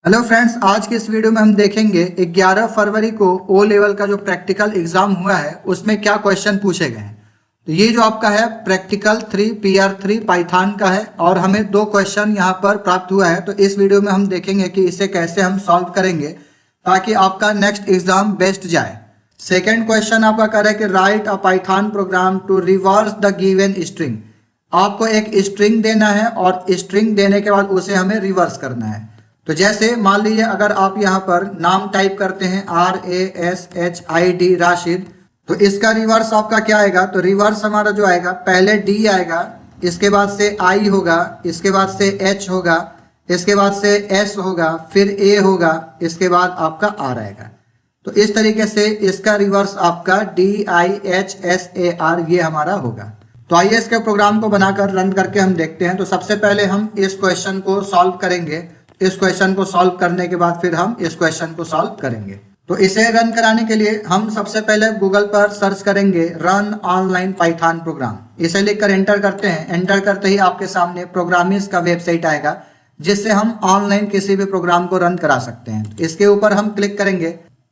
Hello friends, आज के इस वीडियो में हम देखेंगे 11 फरवरी को ओ लेवल का जो प्रैक्टिकल एग्जाम हुआ है उसमें क्या क्वेश्चन पूछे गए हैं। तो ये जो आपका है प्रैक्टिकल 3 PR3 पाइथन का है और हमें 2 क्वेश्चन यहाँ पर प्राप्त हुआ है। तो इस वीडियो में हम देखेंगे कि इसे कैसे हम सॉल्व करेंगे ताकि आपका नेक्स्ट एग्जाम बेस्ट जाए। सेकेंड क्वेश्चन आपका कह रहा है कि write a python program to reverse the given string. आपको एक स्ट्रिंग देना है और स्ट्रिंग देने के बाद उसे हमें रिवर्स करना है। तो जैसे मान लीजिए अगर आप यहाँ पर नाम टाइप करते हैं RASHID राशिद, तो इसका रिवर्स आपका क्या आएगा? तो रिवर्स हमारा जो आएगा पहले D आएगा, इसके बाद से I होगा, इसके बाद से H होगा, इसके बाद से S होगा, फिर A होगा, इसके बाद आपका R आएगा। तो इस तरीके से इसका रिवर्स आपका DIHSAR ये हमारा होगा। तो आइए इसके प्रोग्राम को बनाकर रन करके हम देखते हैं। तो सबसे पहले हम इस क्वेश्चन को सॉल्व करेंगे। इस क्वेश्चन को सॉल्व करने के बाद फिर हम इस क्वेश्चन को सॉल्व करेंगे। तो इसे रन कराने के लिए हम सबसे पहले गूगल पर सर्च करेंगे रन ऑनलाइन पाइथन प्रोग्राम। इसे लिखकर एंटर करते हैं। एंटर करते ही आपके सामने प्रोग्रामिंग्स का वेबसाइट आएगा जिससे हम ऑनलाइन किसी भी प्रोग्राम को रन करा सकते हैं। इसके ऊपर हम क्लिक करेंगे।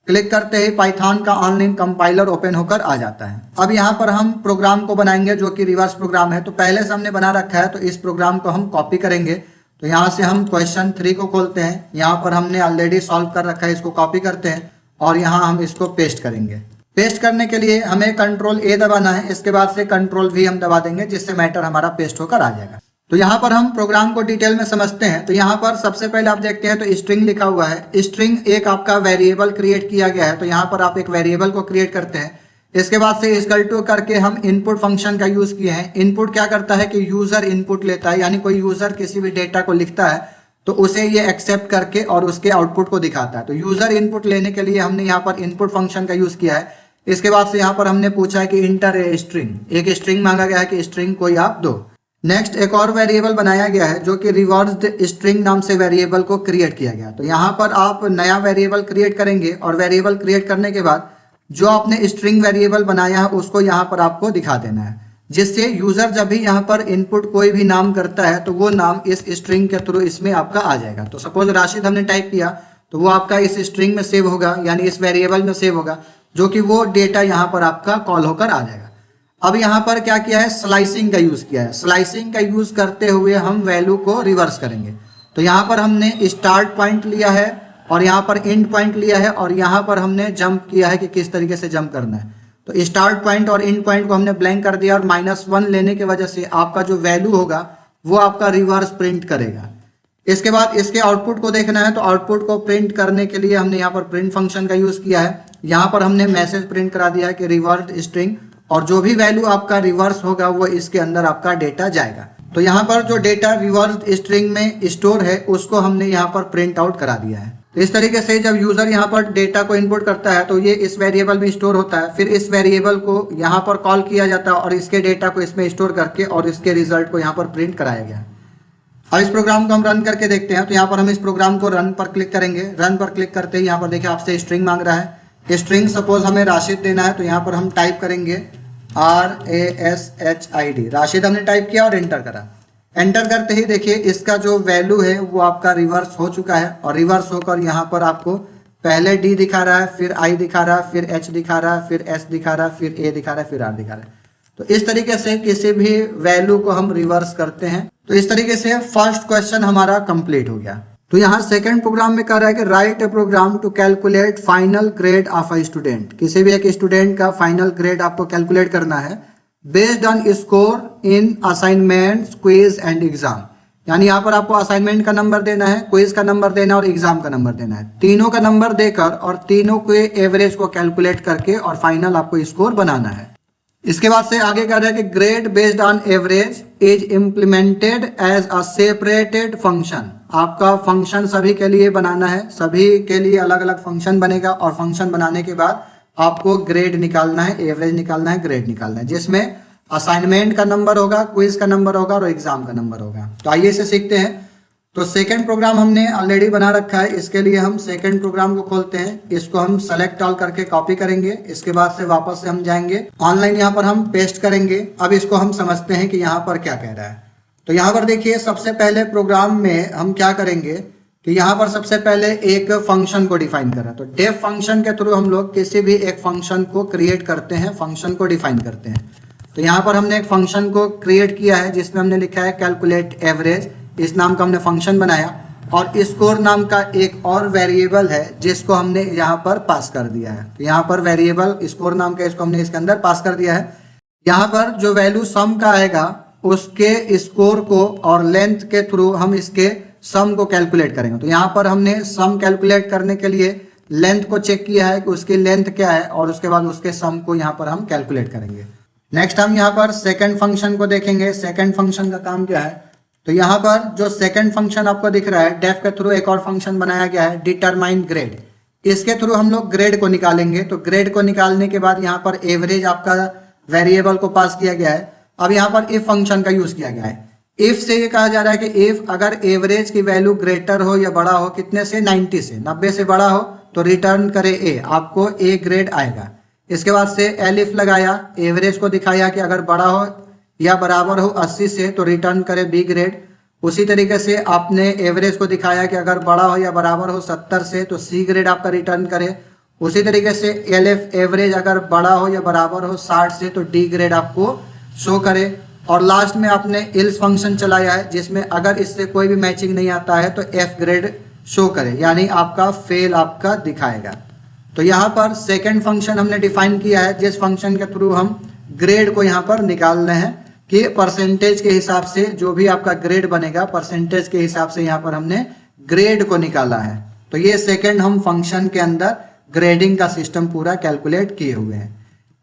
क्लिक करते ही पाइथन का ऑनलाइन कंपाइलर ओपन होकर आ जाता है। अब यहाँ पर हम प्रोग्राम को बनाएंगे जो कि रिवर्स प्रोग्राम है। तो पहले से हमने बना रखा है, तो इस प्रोग्राम को हम कॉपी करेंगे। तो यहाँ से हम क्वेश्चन 3 को खोलते हैं। यहाँ पर हमने ऑलरेडी सॉल्व कर रखा है, इसको कॉपी करते हैं और यहाँ हम इसको पेस्ट करेंगे। पेस्ट करने के लिए हमें Ctrl+A दबाना है, इसके बाद से Ctrl+V हम दबा देंगे जिससे मैटर हमारा पेस्ट होकर आ जाएगा। तो यहाँ पर हम प्रोग्राम को डिटेल में समझते हैं। तो यहाँ पर सबसे पहले आप देखते हैं तो स्ट्रिंग लिखा हुआ है। स्ट्रिंग एक आपका वेरिएबल क्रिएट किया गया है। तो यहाँ पर आप एक वेरिएबल को क्रिएट करते हैं। इसके बाद से इक्वल टू करके हम इनपुट फंक्शन का यूज किए हैं। इनपुट क्या करता है कि यूजर इनपुट लेता है, यानी कोई यूजर किसी भी डेटा को लिखता है तो उसे ये एक्सेप्ट करके और उसके आउटपुट को दिखाता है। तो यूजर इनपुट लेने के लिए हमने यहाँ पर इनपुट फंक्शन का यूज किया है। इसके बाद से यहाँ पर हमने पूछा है कि इंटर ए स्ट्रिंग, एक स्ट्रिंग मांगा गया है कि स्ट्रिंग कोई आप दो। नेक्स्ट एक और वेरिएबल बनाया गया है जो कि रिवर्स्ड स्ट्रिंग नाम से वेरिएबल को क्रिएट किया गया। तो यहाँ पर आप नया वेरिएबल क्रिएट करेंगे और वेरिएबल क्रिएट करने के बाद जो आपने स्ट्रिंग वेरिएबल बनाया है उसको यहाँ पर आपको दिखा देना है, जिससे यूजर जब भी यहाँ पर इनपुट कोई भी नाम करता है तो वो नाम इस स्ट्रिंग के थ्रू इसमें आपका आ जाएगा। तो सपोज राशिद हमने टाइप किया तो वो आपका इस स्ट्रिंग में सेव होगा, यानी इस वेरिएबल में सेव होगा, जो कि वो डेटा यहाँ पर आपका कॉल होकर आ जाएगा। अब यहाँ पर क्या किया है, स्लाइसिंग का यूज किया है। स्लाइसिंग का यूज करते हुए हम वैल्यू को रिवर्स करेंगे। तो यहाँ पर हमने स्टार्ट पॉइंट लिया है और यहाँ पर एंड पॉइंट लिया है और यहाँ पर हमने जंप किया है कि किस तरीके से जंप करना है। तो स्टार्ट पॉइंट और एंड पॉइंट को हमने ब्लैंक कर दिया और -1 लेने की वजह से आपका जो वैल्यू होगा वो आपका रिवर्स प्रिंट करेगा। इसके बाद इसके आउटपुट को देखना है। तो आउटपुट को प्रिंट करने के लिए हमने यहाँ पर प्रिंट फंक्शन का यूज किया है। यहाँ पर हमने मैसेज प्रिंट करा दिया है कि रिवर्स्ड स्ट्रिंग, और जो भी वैल्यू आपका रिवर्स होगा वो इसके अंदर आपका डेटा जाएगा। तो यहाँ पर जो डेटा रिवर्स्ड स्ट्रिंग में स्टोर है उसको हमने यहाँ पर प्रिंट आउट करा दिया है। तो इस तरीके से जब यूजर यहाँ पर डेटा को इनपुट करता है तो ये इस वेरिएबल में स्टोर होता है। फिर इस वेरिएबल को यहाँ पर कॉल किया जाता है और इसके डेटा को इसमें स्टोर करके और इसके रिजल्ट को यहाँ पर प्रिंट कराया गया। अब इस प्रोग्राम को हम रन करके देखते हैं। तो यहाँ पर हम इस प्रोग्राम को रन पर क्लिक करेंगे। रन पर क्लिक करते ही यहाँ पर देखिए आपसे स्ट्रिंग मांग रहा है। स्ट्रिंग सपोज हमें राशिद देना है, तो यहाँ पर हम टाइप करेंगे RASHID राशिद हमने टाइप किया और एंटर करा। एंटर करते ही देखिए इसका जो वैल्यू है वो आपका रिवर्स हो चुका है और रिवर्स होकर यहाँ पर आपको पहले D दिखा रहा है, फिर I दिखा रहा है, फिर H दिखा रहा है, फिर S दिखा रहा है, फिर A दिखा रहा है, फिर R दिखा रहा है। तो इस तरीके से किसी भी वैल्यू को हम रिवर्स करते हैं। तो इस तरीके से फर्स्ट क्वेश्चन हमारा कंप्लीट हो गया। तो यहाँ सेकंड प्रोग्राम में कह रहा है कि write a program to calculate final grade of a student. किसी भी एक स्टूडेंट का फाइनल ग्रेड आपको कैलकुलेट करना है based on score in assignment, quiz and exam. यानी यहाँ पर आपको असाइनमेंट का नंबर देना है, क्विज का नंबर देना है और एग्जाम का नंबर देना है। तीनों का नंबर देकर और तीनों के एवरेज को कैलकुलेट करके और फाइनल आपको स्कोर बनाना है। इसके बाद से आगे कह रहा है कि grade based on average is implemented as a separated function. आपका फंक्शन सभी के लिए बनाना है, सभी के लिए अलग अलग फंक्शन बनेगा और फंक्शन बनाने के बाद आपको ग्रेड निकालना है, एवरेज निकालना है, ग्रेड निकालना है, जिसमें असाइनमेंट का नंबर होगा, क्विज का नंबर होगा और एग्जाम का नंबर होगा। तो आइए इसे सीखते हैं। तो सेकंड प्रोग्राम हमने ऑलरेडी बना रखा है। इसके लिए हम सेकंड प्रोग्राम को खोलते हैं। इसको हम सेलेक्ट ऑल करके कॉपी करेंगे। इसके बाद से वापस से हम जाएंगे ऑनलाइन, यहाँ पर हम पेस्ट करेंगे। अब इसको हम समझते हैं कि यहाँ पर क्या कह रहा है। तो यहाँ पर देखिए सबसे पहले प्रोग्राम में हम क्या करेंगे कि यहाँ पर सबसे पहले एक फंक्शन को डिफाइन करा, तो डेफ फंक्शन के थ्रू हम लोग किसी भी एक फंक्शन को क्रिएट करते हैं, फंक्शन को डिफाइन करते हैं। तो यहाँ पर हमने एक फंक्शन को क्रिएट किया है जिसमें हमने लिखा है कैलकुलेट एवरेज, इस नाम का हमने फंक्शन बनाया, और स्कोर नाम का एक और वेरिएबल है जिसको हमने यहाँ पर पास कर दिया है। तो यहाँ पर वेरिएबल स्कोर नाम का इसको हमने इसके अंदर पास कर दिया है। यहाँ पर जो वैल्यू सम का आएगा उसके स्कोर को और लेंथ के थ्रू हम इसके सम को कैलकुलेट करेंगे। तो यहाँ पर हमने सम कैलकुलेट करने के लिए लेंथ को चेक किया है कि उसकी लेंथ क्या है, और उसके बाद उसके सम को यहाँ पर हम कैलकुलेट करेंगे। नेक्स्ट हम यहाँ पर सेकंड फंक्शन को देखेंगे। सेकंड फंक्शन का काम क्या है, तो यहाँ पर जो सेकंड फंक्शन आपको दिख रहा है, डेफ के थ्रू एक और फंक्शन बनाया गया है डिटरमाइन ग्रेड। इसके थ्रू हम लोग ग्रेड को निकालेंगे। तो ग्रेड को निकालने के बाद यहाँ पर एवरेज आपका वेरिएबल को पास किया गया है। अब यहाँ पर इफ फंक्शन का यूज किया गया है। इफ से ये कहा जा रहा है कि इफ अगर एवरेज की वैल्यू ग्रेटर हो या बड़ा हो, कितने से, 90 से, 90 से बड़ा हो तो रिटर्न करे ए, आपको ए ग्रेड आएगा। इसके बाद से एलिफ लगाया, एवरेज को दिखाया कि अगर बड़ा हो या बराबर हो 80 से तो रिटर्न करे बी ग्रेड। उसी तरीके से आपने एवरेज को दिखाया कि अगर बड़ा हो या बराबर हो 70 से तो सी ग्रेड आपका रिटर्न करे। उसी तरीके से एलएफ एवरेज अगर बड़ा हो या बराबर हो 60 से तो डी ग्रेड आपको शो करे। और लास्ट में आपने इल्स फंक्शन चलाया है जिसमें अगर इससे कोई भी मैचिंग नहीं आता है तो एफ ग्रेड शो करे, यानी आपका फेल आपका दिखाएगा। तो यहाँ पर सेकंड फंक्शन हमने डिफाइन किया है जिस फंक्शन के थ्रू हम ग्रेड को यहाँ पर निकाल रहे हैं कि परसेंटेज के हिसाब से जो भी आपका ग्रेड बनेगा, परसेंटेज के हिसाब से यहाँ पर हमने ग्रेड को निकाला है। तो ये सेकंड हम फंक्शन के अंदर ग्रेडिंग का सिस्टम पूरा कैलकुलेट किए हुए हैं।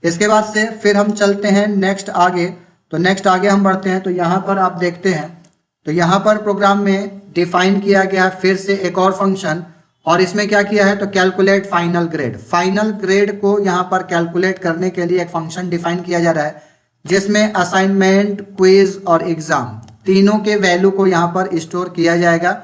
इसके बाद से फिर हम चलते हैं नेक्स्ट आगे। तो नेक्स्ट आगे हम बढ़ते हैं। तो यहाँ पर आप देखते हैं, तो यहाँ पर प्रोग्राम में डिफाइन किया गया है फिर से एक और फंक्शन, और इसमें क्या किया है, तो calculate final grade. Final grade को यहाँ पर कैलकुलेट करने के लिए एक फंक्शन डिफाइन किया जा रहा है जिसमें असाइनमेंट, क्विज और एग्जाम तीनों के वैल्यू को यहाँ पर स्टोर किया जाएगा।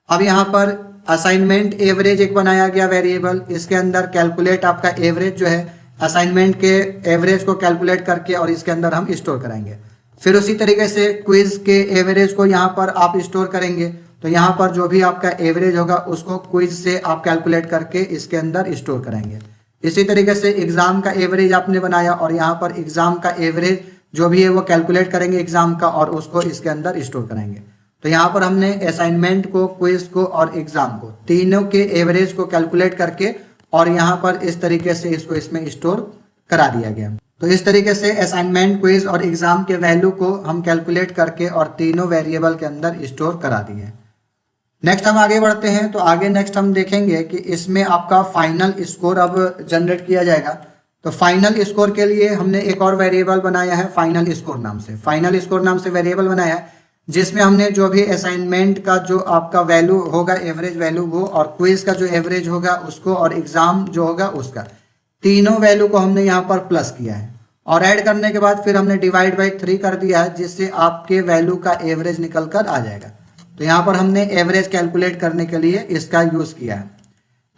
अब यहाँ पर असाइनमेंट एवरेज एक बनाया गया वेरिएबल, इसके अंदर कैलकुलेट आपका एवरेज जो है असाइनमेंट के एवरेज को कैलकुलेट करके और इसके अंदर हम स्टोर कराएंगे। फिर उसी तरीके से क्विज के एवरेज को यहाँ पर आप स्टोर करेंगे। तो यहाँ पर जो भी आपका एवरेज होगा उसको क्विज से आप कैलकुलेट करके इसके अंदर स्टोर कराएंगे। इसी तरीके से एग्जाम का एवरेज आपने बनाया और यहाँ पर एग्जाम का एवरेज जो भी है वो कैलकुलेट करेंगे एग्जाम का, और उसको इसके अंदर स्टोर कराएंगे। तो यहाँ पर हमने असाइनमेंट को, क्विज को और एग्जाम को तीनों के एवरेज को कैलकुलेट करके और यहाँ पर इस तरीके से इसको इसमें स्टोर करा दिया गया। तो इस तरीके से असाइनमेंट, क्विज और एग्जाम के वैल्यू को हम कैलकुलेट करके और तीनों वेरिएबल के अंदर स्टोर करा दिए। नेक्स्ट हम आगे बढ़ते हैं। तो आगे नेक्स्ट हम देखेंगे कि इसमें आपका फाइनल स्कोर अब जनरेट किया जाएगा। तो फाइनल स्कोर के लिए हमने एक और वेरिएबल बनाया है फाइनल स्कोर नाम से। फाइनल स्कोर नाम से वेरिएबल बनाया है जिसमें हमने जो भी असाइनमेंट का जो आपका वैल्यू होगा, एवरेज वैल्यू वो, और क्विज का जो एवरेज होगा उसको, और एग्जाम जो होगा उसका, तीनों वैल्यू को हमने यहाँ पर प्लस किया है। और ऐड करने के बाद फिर हमने डिवाइड बाई 3 कर दिया है जिससे आपके वैल्यू का एवरेज निकल कर आ जाएगा। तो यहाँ पर हमने एवरेज कैलकुलेट करने के लिए इसका यूज किया है।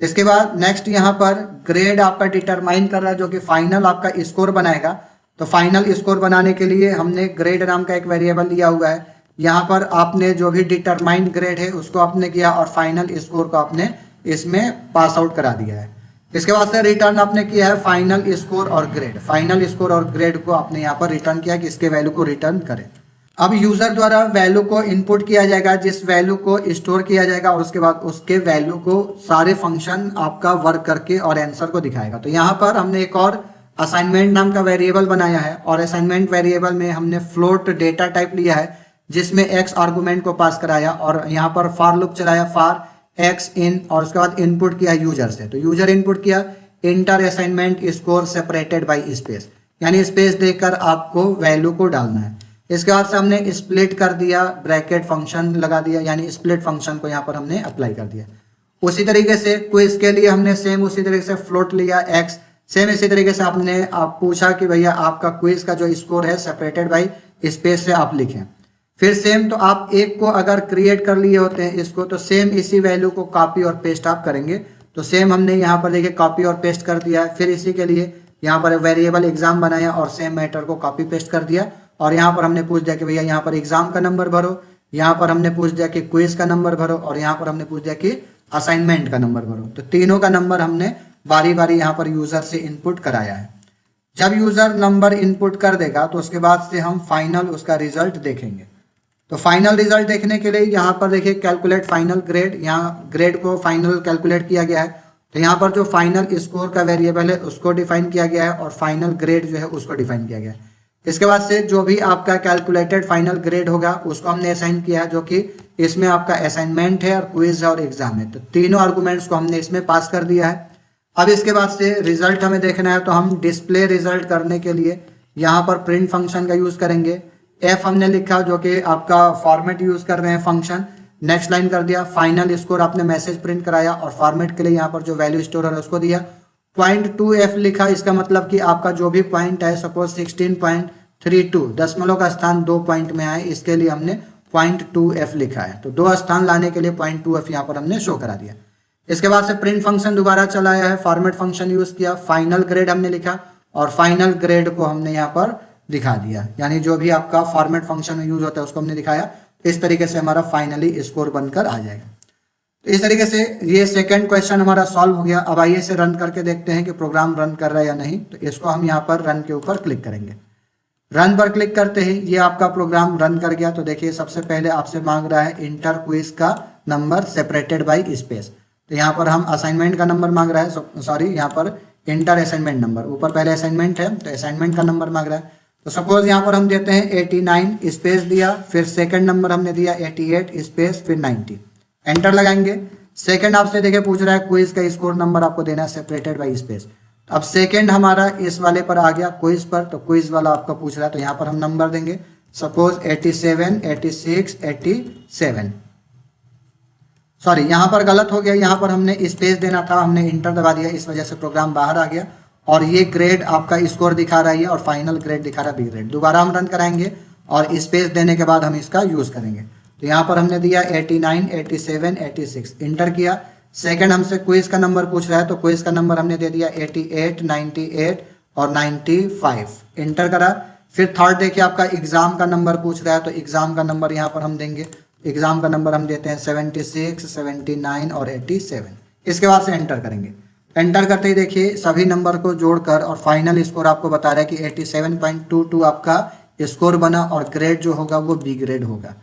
इसके बाद नेक्स्ट यहाँ पर ग्रेड आपका डिटरमाइन कर रहा है जो कि फाइनल आपका स्कोर बनाएगा। तो फाइनल स्कोर बनाने के लिए हमने ग्रेड नाम का एक वेरिएबल दिया हुआ है। यहाँ पर आपने जो भी डिटरमाइंड ग्रेड है उसको आपने किया और फाइनल स्कोर को आपने इसमें पास आउट करा दिया है। इसके बाद से रिटर्न आपने किया है फाइनल स्कोर और ग्रेड। फाइनल स्कोर और ग्रेड को आपने यहाँ पर रिटर्न किया कि इसके वैल्यू को रिटर्न करें। अब यूजर द्वारा वैल्यू को इनपुट किया जाएगा, जिस वैल्यू को स्टोर किया जाएगा, और उसके बाद उसके वैल्यू को सारे फंक्शन आपका वर्क करके और आंसर को दिखाएगा। तो यहाँ पर हमने एक और असाइनमेंट नाम का वेरिएबल बनाया है, और असाइनमेंट वेरिएबल में हमने फ्लोट डेटा टाइप लिया है जिसमें x आर्गुमेंट को पास कराया और यहाँ पर फॉर लूप चलाया फॉर x इन, और उसके बाद इनपुट किया यूजर से। तो यूजर इनपुट किया inter assignment score separated by space, यानी स्पेस देकर आपको वैल्यू को डालना है। इसके बाद से हमने स्प्लिट कर दिया, ब्रैकेट फंक्शन लगा दिया, यानी स्प्लिट फंक्शन को यहाँ पर हमने अप्लाई कर दिया। उसी तरीके से क्विज के लिए हमने सेम उसी तरीके से फ्लोट लिया x, सेम इसी तरीके से आपने पूछा कि भैया आपका क्विज का जो स्कोर है सेपरेटेड बाय स्पेस से आप लिखें। फिर सेम, तो आप एक को अगर क्रिएट कर लिए होते हैं इसको, तो सेम इसी वैल्यू को कॉपी और पेस्ट आप करेंगे। तो सेम हमने यहाँ पर देखिए कॉपी और पेस्ट कर दिया है। फिर इसी के लिए यहाँ पर वेरिएबल एग्जाम बनाया और सेम मैटर को कॉपी पेस्ट कर दिया, और यहाँ पर हमने पूछ दिया कि भैया यहाँ पर एग्जाम का नंबर भरो, यहाँ पर हमने पूछ दिया कि क्विज का नंबर भरो, और यहाँ पर हमने पूछ दिया कि असाइनमेंट का नंबर भरो। तो तीनों का नंबर हमने बारी बारी यहाँ पर यूजर से इनपुट कराया है। जब यूजर नंबर इनपुट कर देगा तो उसके बाद से हम फाइनल उसका रिजल्ट देखेंगे। तो फाइनल रिजल्ट देखने के लिए यहाँ पर देखिए कैलकुलेट फाइनल ग्रेड, यहाँ ग्रेड को फाइनल कैलकुलेट किया गया है। तो यहाँ पर जो फाइनल स्कोर का वेरिएबल है उसको डिफाइन किया गया है और फाइनल ग्रेड जो है उसको डिफाइन किया गया है। इसके बाद से जो भी आपका कैलकुलेटेड फाइनल ग्रेड होगा उसको हमने असाइन किया है, जो कि इसमें आपका असाइनमेंट है और क्विज है और एग्जाम है। तो तीनों आर्गूमेंट्स को हमने इसमें पास कर दिया है। अब इसके बाद से रिजल्ट हमें देखना है, तो हम डिस्प्ले रिजल्ट करने के लिए यहाँ पर प्रिंट फंक्शन का यूज करेंगे। एफ हमने लिखा जो कि आपका फॉर्मेट यूज कर रहे हैं फंक्शन, नेक्स्ट लाइन कर दिया। फाइनल स्कोर आपने मैसेज प्रिंट कराया और फॉर्मेट के लिए यहाँ पर जो वैल्यू स्टोर है उसको दिया। 0.2f लिखा, इसका मतलब कि आपका जो भी पॉइंट है, सपोज 16.32 दशमलव का स्थान 2 पॉइंट में आए, इसके लिए हमने 0.2f लिखा है। तो 2 स्थान लाने के लिए 0.2f यहाँ पर हमने शो करा दिया। इसके बाद से प्रिंट फंक्शन दोबारा चलाया है, फॉर्मेट फंक्शन यूज किया, फाइनल ग्रेड हमने लिखा और फाइनल ग्रेड को हमने यहाँ पर दिखा दिया, यानी जो भी आपका फॉर्मेट फंक्शन में यूज होता है उसको हमने दिखाया। इस तरीके से हमारा फाइनली स्कोर बनकर आ जाएगा। तो इस तरीके से ये सेकंड क्वेश्चन हमारा सॉल्व हो गया। अब आइए इसे रन करके देखते हैं कि प्रोग्राम रन कर रहा है या नहीं। तो इसको हम यहाँ पर रन के ऊपर क्लिक करेंगे। रन पर क्लिक करते ही ये आपका प्रोग्राम रन कर गया। तो देखिए सबसे पहले आपसे मांग रहा है इंटर क्विज का नंबर सेपरेटेड बाई स्पेस। तो यहाँ पर हम असाइनमेंट का नंबर मांग रहा है, सॉरी यहाँ पर इंटर असाइनमेंट नंबर, ऊपर पहले असाइनमेंट है तो असाइनमेंट का नंबर मांग रहा है। तो सपोज यहाँ पर हम देते हैं 89 स्पेस दिया, फिर सेकंड नंबर हमने दिया 88 स्पेस फिर 90, एंटर लगाएंगे। सेकंड आपसे देखिए पूछ रहा है क्विज का स्कोर नंबर आपको देना है सेपरेटेड बाई स्पेस। अब सेकंड हमारा इस वाले पर आ गया क्विज पर, तो क्विज वाला आपका पूछ रहा है तो यहाँ पर हम नंबर देंगे, सपोज 87 86 87, सॉरी यहाँ पर गलत हो गया, यहाँ पर हमने स्पेस देना था, हमने इंटर दबा दिया, इस वजह से प्रोग्राम बाहर आ गया और ये ग्रेड आपका स्कोर दिखा रहा है और फाइनल ग्रेड दिखा रहा है बी ग्रेड। दोबारा हम रन कराएंगे और स्पेस देने के बाद हम इसका यूज करेंगे। तो यहाँ पर हमने दिया 89 87 86, इंटर किया। सेकंड हमसे क्विज का नंबर पूछ रहा है तो क्विज का नंबर हमने दे दिया 88 98 और 95, इंटर करा। फिर थर्ड देखिए आपका एग्जाम का नंबर पूछ रहा है तो एग्जाम का नंबर यहाँ पर हम देंगे, एग्जाम का नंबर हम देते हैं 76 79 और 87। इसके बाद से एंटर करेंगे। एंटर करते ही देखिए सभी नंबर को जोड़कर और फाइनल स्कोर आपको बता रहा है कि 87.22 आपका स्कोर बना और ग्रेड जो होगा वो बी ग्रेड होगा।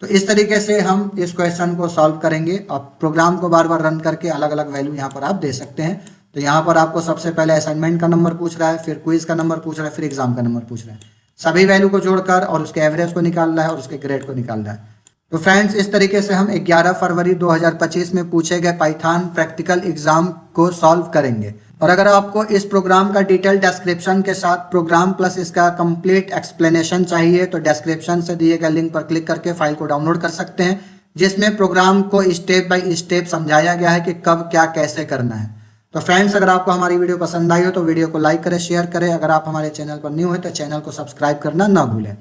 तो इस तरीके से हम इस क्वेश्चन को सॉल्व करेंगे। अब प्रोग्राम को बार बार रन करके अलग अलग वैल्यू यहाँ पर आप दे सकते हैं। तो यहाँ पर आपको सबसे पहले असाइनमेंट का नंबर पूछ रहा है, फिर क्विज का नंबर पूछ रहा है, फिर एग्जाम का नंबर पूछ रहा है। सभी वैल्यू को जोड़कर और उसके एवरेज को निकाल रहा है और उसके ग्रेड को निकाल रहा है। तो फ्रेंड्स इस तरीके से हम 11 फरवरी 2025 में पूछे गए पाइथन प्रैक्टिकल एग्जाम को सॉल्व करेंगे। और अगर आपको इस प्रोग्राम का डिटेल डिस्क्रिप्शन के साथ प्रोग्राम प्लस इसका कंप्लीट एक्सप्लेनेशन चाहिए तो डिस्क्रिप्शन से दिए गए लिंक पर क्लिक करके फाइल को डाउनलोड कर सकते हैं, जिसमें प्रोग्राम को स्टेप बाय स्टेप समझाया गया है कि कब क्या कैसे करना है। तो फ्रेंड्स अगर आपको हमारी वीडियो पसंद आई हो तो वीडियो को लाइक करें, शेयर करें। अगर आप हमारे चैनल पर न्यू हैं तो चैनल को सब्सक्राइब करना ना भूलें।